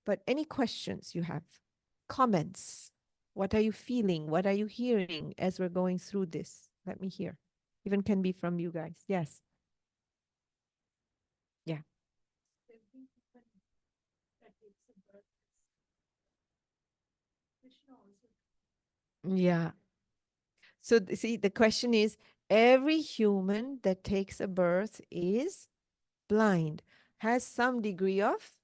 But any questions you have, comments, what are you feeling? What are you hearing as we're going through this? Let me hear. Even can be from you guys. Yes. Yeah. Yeah. So see, the question is, every human that takes a birth is blind, has some degree of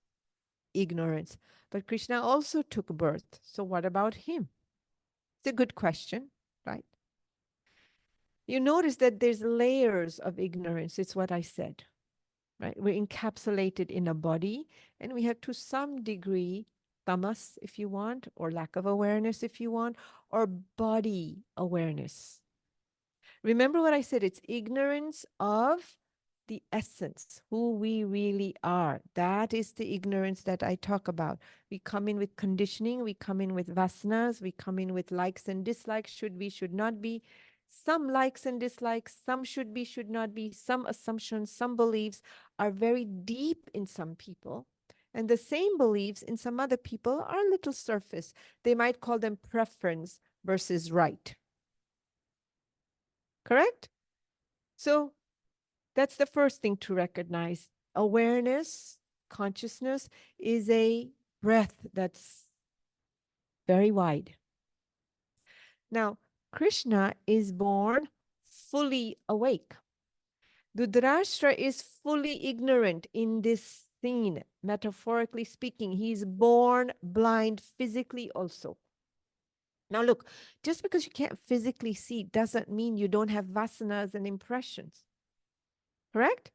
ignorance. But Krishna also took birth. So what about him? It's a good question, right? You notice that there's layers of ignorance. It's what I said, right? We're encapsulated in a body, and we have to some degree tamas, if you want, or lack of awareness, if you want, or body awareness. Remember what I said, it's ignorance of the essence, who we really are. That is the ignorance that I talk about. We come in with conditioning, we come in with vasanas, we come in with likes and dislikes, should be, should not be. Some likes and dislikes, some should be, should not be, some assumptions, some beliefs are very deep in some people. And the same beliefs in some other people are a little surface. They might call them preference versus right. Correct? So that's the first thing to recognize. Awareness, consciousness is a breath that's very wide. Now, Krishna is born fully awake. Dhritarashtra is fully ignorant in this scene, metaphorically speaking. He's born blind physically also. Now look, just because you can't physically see doesn't mean you don't have vasanas and impressions. Correct?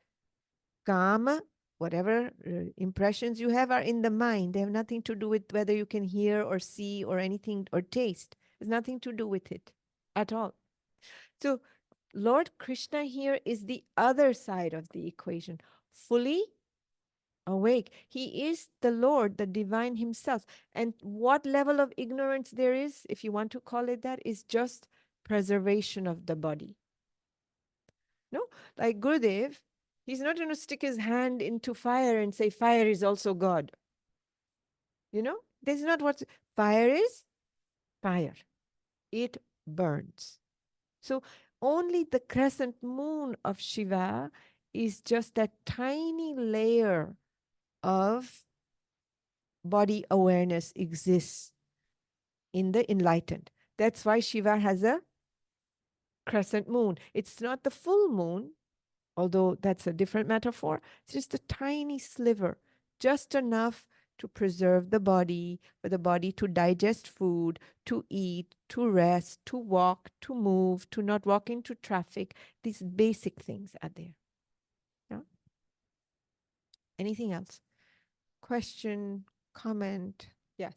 Kama, whatever impressions you have are in the mind. They have nothing to do with whether you can hear or see or anything or taste. There's nothing to do with it at all. So Lord Krishna here is the other side of the equation, fully awake. He is the Lord, the divine himself. And what level of ignorance there is, if you want to call it that, is just preservation of the body. No, like Gurudev, he's not going to stick his hand into fire and say fire is also God. You know, that's not what fire is. Fire. It burns. So only the crescent moon of Shiva is just that tiny layer of body awareness exists in the enlightened. That's why Shiva has a crescent moon. It's not the full moon, although that's a different metaphor. It's just a tiny sliver, just enough to preserve the body, for the body to digest food, to eat, to rest, to walk, to move, to not walk into traffic. These basic things are there. Yeah? Anything else? Question, comment? Yes.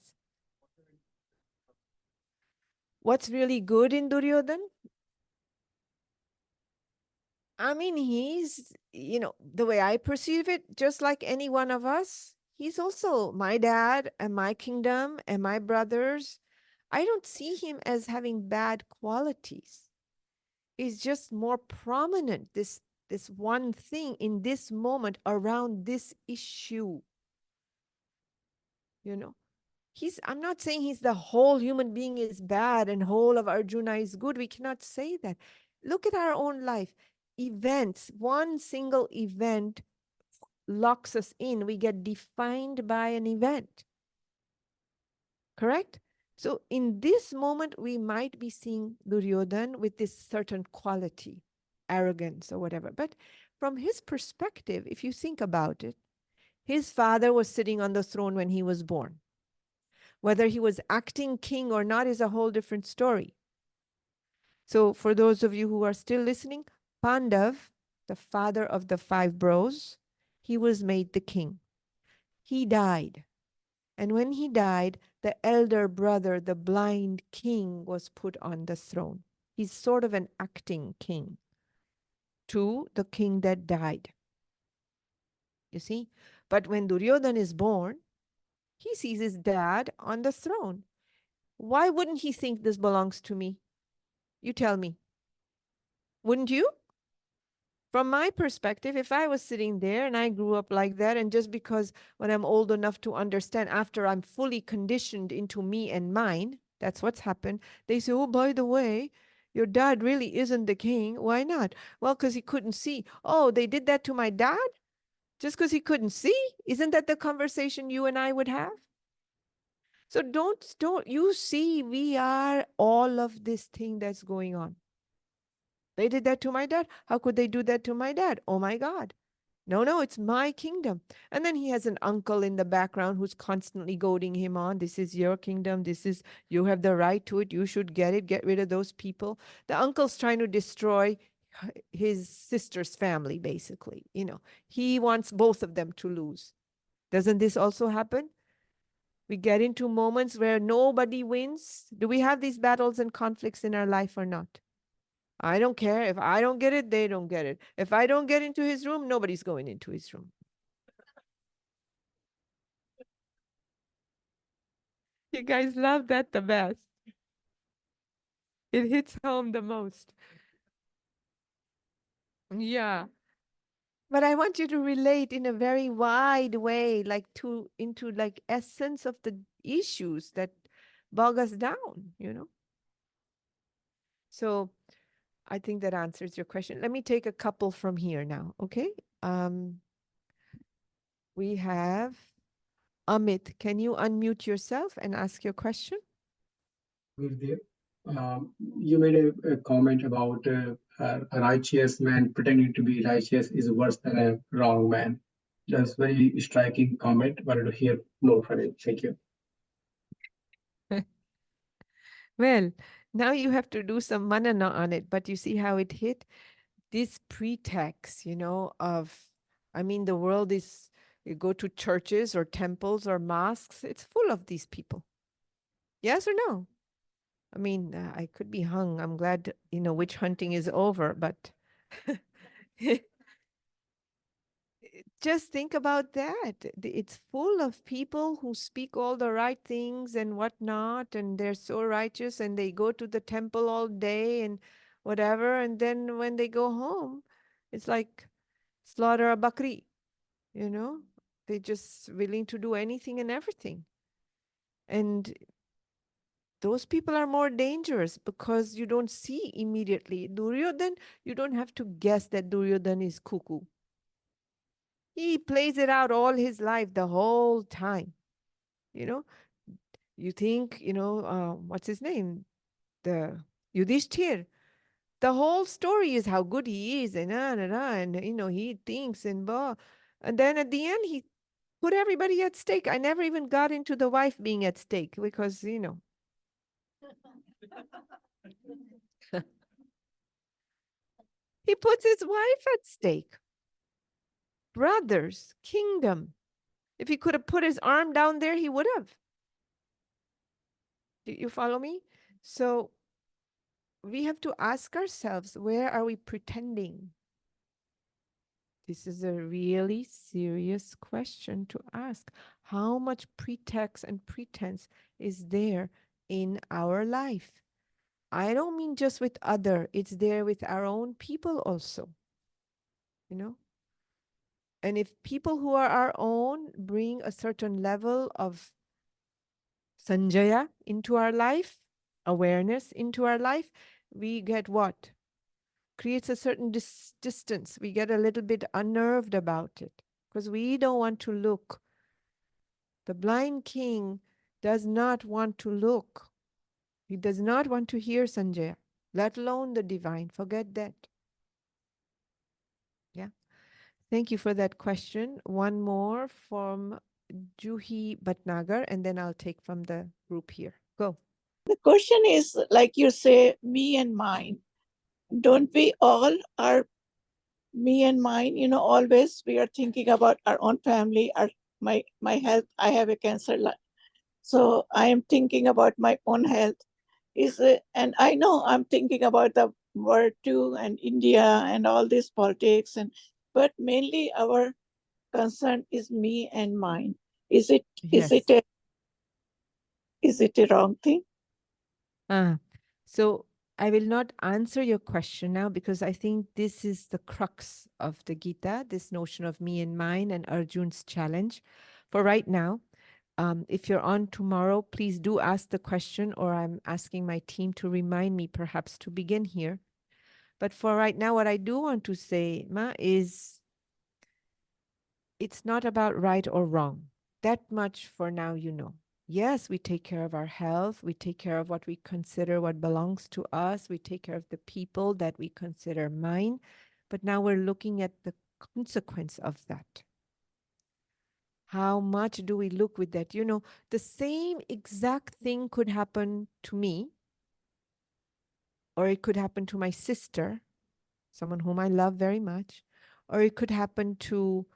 What's really good in Duryodhan? I mean, he's, you know, the way I perceive it, just like any one of us, he's also my dad and my kingdom and my brothers. I don't see him as having bad qualities. He's just more prominent, this one thing in this moment around this issue. You know, I'm not saying he's the whole human being is bad and whole of Arjuna is good. We cannot say that. Look at our own life. Events, one single event locks us in. We get defined by an event. Correct? So in this moment, we might be seeing Duryodhan with this certain quality, arrogance or whatever. But from his perspective, if you think about it, his father was sitting on the throne when he was born. Whether he was acting king or not is a whole different story. So for those of you who are still listening, Pandav, the father of the 5 bros, he was made the king. He died. And when he died, the elder brother, the blind king, was put on the throne. He's sort of an acting king to the king that died. You see? But when Duryodhan is born, he sees his dad on the throne. Why wouldn't he think this belongs to me? You tell me. Wouldn't you? from my perspective, if I was sitting there and I grew up like that, and just because when I'm old enough to understand, after I'm fully conditioned into me and mine, that's what's happened. They say, oh, by the way, your dad really isn't the king. Why not? Well, because he couldn't see. Oh, they did that to my dad just because he couldn't see? Isn't that the conversation you and I would have? So don't you see, we are all of this thing that's going on. They did that to my dad. How could they do that to my dad? Oh my God. No, it's my kingdom. And then he has an uncle in the background who's constantly goading him on. This is your kingdom. You have the right to it. You should get it. Get rid of those people. The uncle's trying to destroy his sister's family, basically. He wants both of them to lose. Doesn't this also happen? We get into moments where nobody wins. Do we have these battles and conflicts in our life or not? I don't care. If I don't get it, they don't get it. If I don't get into his room, nobody's going into his room. You guys love that the best. It hits home the most. Yeah. But I want you to relate in a very wide way, like into like essence of the issues that bog us down. So I think that answers your question. Let me take a couple from here now, okay? We have Amit. Can you unmute yourself and ask your question? Gurdev, you made a comment about a righteous man pretending to be righteous is worse than a wrong man. That's very striking comment. Wanted to hear more from it. Thank you. Well, now you have to do some manana on it, but you see how it hit? This pretext, the world is, you go to churches or temples or mosques, it's full of these people. Yes or no? I could be hung. I'm glad, witch hunting is over, but just think about that. It's full of people who speak all the right things and whatnot, and they're so righteous, and they go to the temple all day and whatever. And then when they go home, it's like slaughter a bakri, you know? They're just willing to do anything and everything. And those people are more dangerous because you don't see immediately. Duryodhan, you don't have to guess that Duryodhan is cuckoo. He plays it out all his life, the whole time. You know, you think, what's his name? The Yudhishthir. The whole story is how good he is, and he thinks and blah. And then at the end, he put everybody at stake. I never even got into the wife being at stake because, he puts his wife at stake. Brothers, kingdom. If he could have put his arm down there, he would have. Do you follow me? So we have to ask ourselves, where are we pretending? This is a really serious question to ask. How much pretext and pretense is there in our life? I don't mean just with other, it's there with our own people also. And if people who are our own bring a certain level of sanjaya into our life, awareness into our life, we get what? Creates a certain distance. We get a little bit unnerved about it because we don't want to look. The blind king does not want to look. He does not want to hear Sanjaya, let alone the divine. Forget that. Yeah. Thank you for that question. One more from Juhi Bhatnagar, and then I'll take from the group here. Go. The question is, like you say, me and mine. Don't we all are me and mine? Always we are thinking about our own family, my health. I have a cancer, so I am thinking about my own health. And I know I'm thinking about the world too, and India and all this politics, but mainly our concern is me and mine. Is it Yes. is it a wrong thing? So I will not answer your question now because I think this is the crux of the Gita, this notion of me and mine and Arjun's challenge. For right now, if you're on tomorrow, please do ask the question, or I'm asking my team to remind me perhaps to begin here. But for right now, what I do want to say, Ma, is it's not about right or wrong. That much for now, you know. Yes, we take care of our health. We take care of what we consider what belongs to us. We take care of the people that we consider mine. But now we're looking at the consequence of that. How much do we look with that? You know, the same exact thing could happen to me, or it could happen to my sister, someone whom I love very much, or it could happen to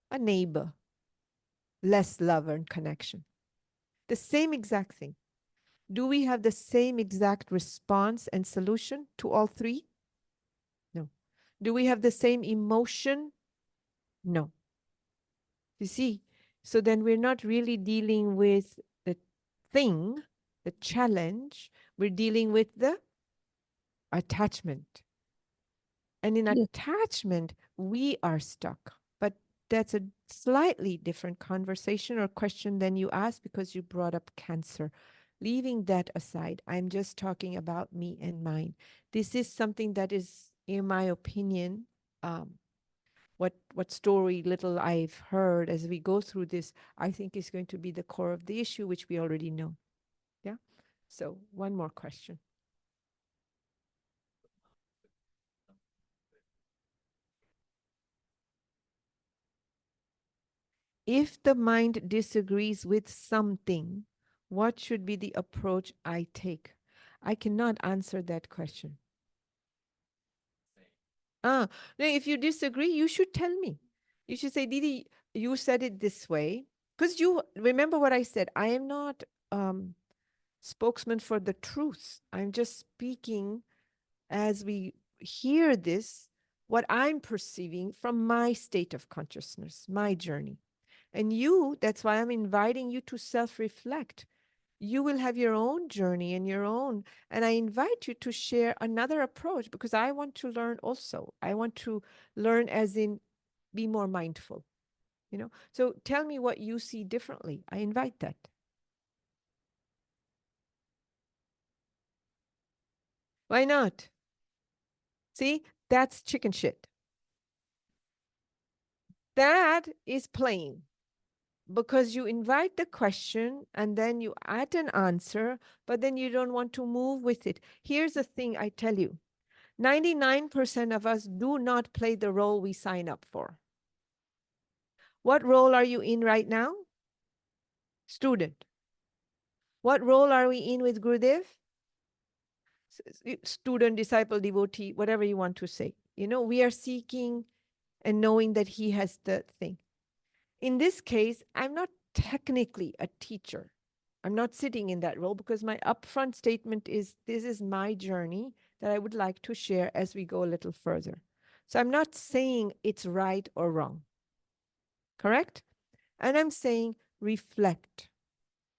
a neighbor, less love and connection. The same exact thing. Do we have the same exact response and solution to all three? No. Do we have the same emotion? No. You see, so then we're not really dealing with the thing, the challenge, we're dealing with the attachment. And in Yes. attachment, we are stuck. But that's a slightly different conversation or question than you asked because you brought up cancer. Leaving that aside, I'm just talking about me and mine. This is something that is, in my opinion, what story little I've heard as we go through this, I think is going to be the core of the issue, which we already know. Yeah. So one more question. If the mind disagrees with something, what should be the approach I take? I cannot answer that question. No, if you disagree, you should tell me. You should say, Didi, you said it this way. Because you remember what I said. I am not spokesman for the truth. I'm just speaking as we hear this, what I'm perceiving from my state of consciousness, my journey. And you, that's why I'm inviting you to self-reflect. You will have your own journey and your own, and I invite you to share another approach because I want to learn also. I want to learn as in be more mindful, you know? So tell me what you see differently. I invite that. Why not? See, that's chicken shit. That is playing. Because you invite the question and then you add an answer, but then you don't want to move with it. Here's the thing I tell you, 99% of us do not play the role we sign up for. What role are you in right now? Student. What role are we in with Gurudev? Student, disciple, devotee, whatever you want to say. You know, we are seeking and knowing that he has the thing. In this case, I'm not technically a teacher. I'm not sitting in that role because my upfront statement is this is my journey that I would like to share as we go a little further. So I'm not saying it's right or wrong. Correct? And I'm saying reflect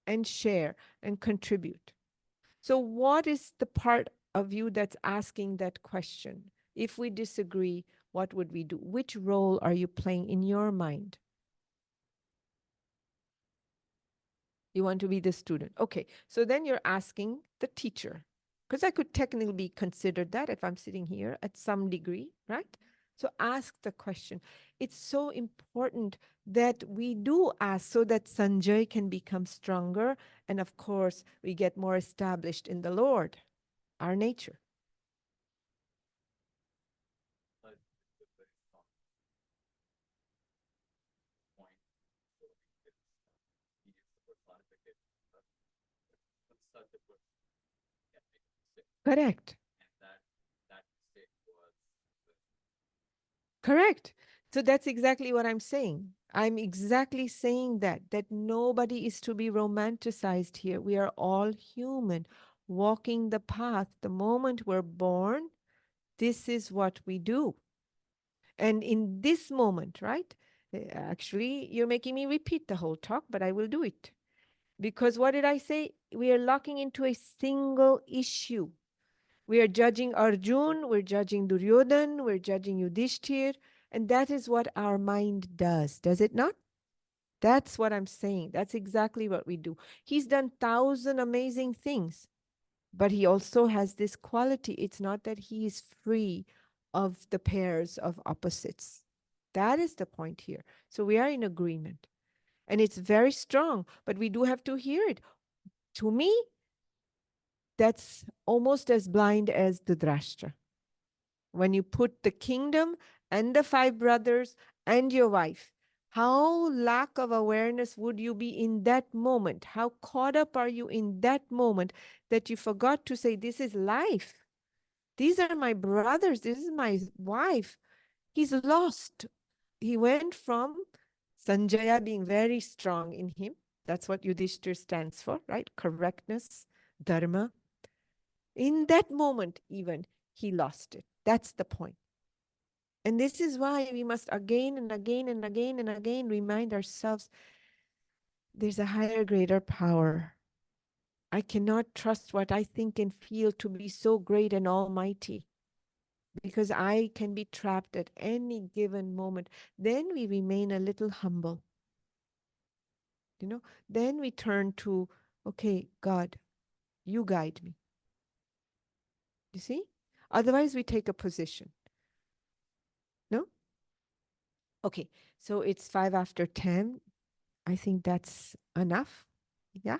and share and contribute. So what is the part of you that's asking that question? If we disagree, what would we do? Which role are you playing in your mind? You want to be the student. Okay, so then you're asking the teacher, because I could technically be considered that if I'm sitting here at some degree, right? So ask the question. It's so important that we do ask so that Sanjay can become stronger. And of course, we get more established in the Lord, our nature. Correct. Correct. So that's exactly what I'm saying. I'm exactly saying that nobody is to be romanticized here. We are all human, walking the path. The moment we're born, this is what we do. And in this moment, right? Actually, you're making me repeat the whole talk, but I will do it. Because what did I say? We are locking into a single issue. We are judging Arjun, we're judging Duryodhan, we're judging Yudhishthir, and that is what our mind does it not? That's what I'm saying. That's exactly what we do. He's done 1,000 amazing things, but he also has this quality. It's not that he is free of the pairs of opposites. That is the point here. So we are in agreement. And it's very strong, but we do have to hear it. To me, that's almost as blind as the Drashtra. When you put the kingdom and the 5 brothers and your wife, how lack of awareness would you be in that moment? How caught up are you in that moment that you forgot to say, this is life. These are my brothers. This is my wife. He's lost. He went from Sanjaya being very strong in him. That's what Yudhishthir stands for, right? Correctness, dharma. In that moment, even, he lost it. That's the point. And this is why we must again and again and again and again remind ourselves there's a higher, greater power. I cannot trust what I think and feel to be so great and almighty, because I can be trapped at any given moment. Then we remain a little humble. Then we turn to, okay, God, you guide me. You see? Otherwise, we take a position. No? Okay, so it's 5 after 10. I think that's enough. Yeah?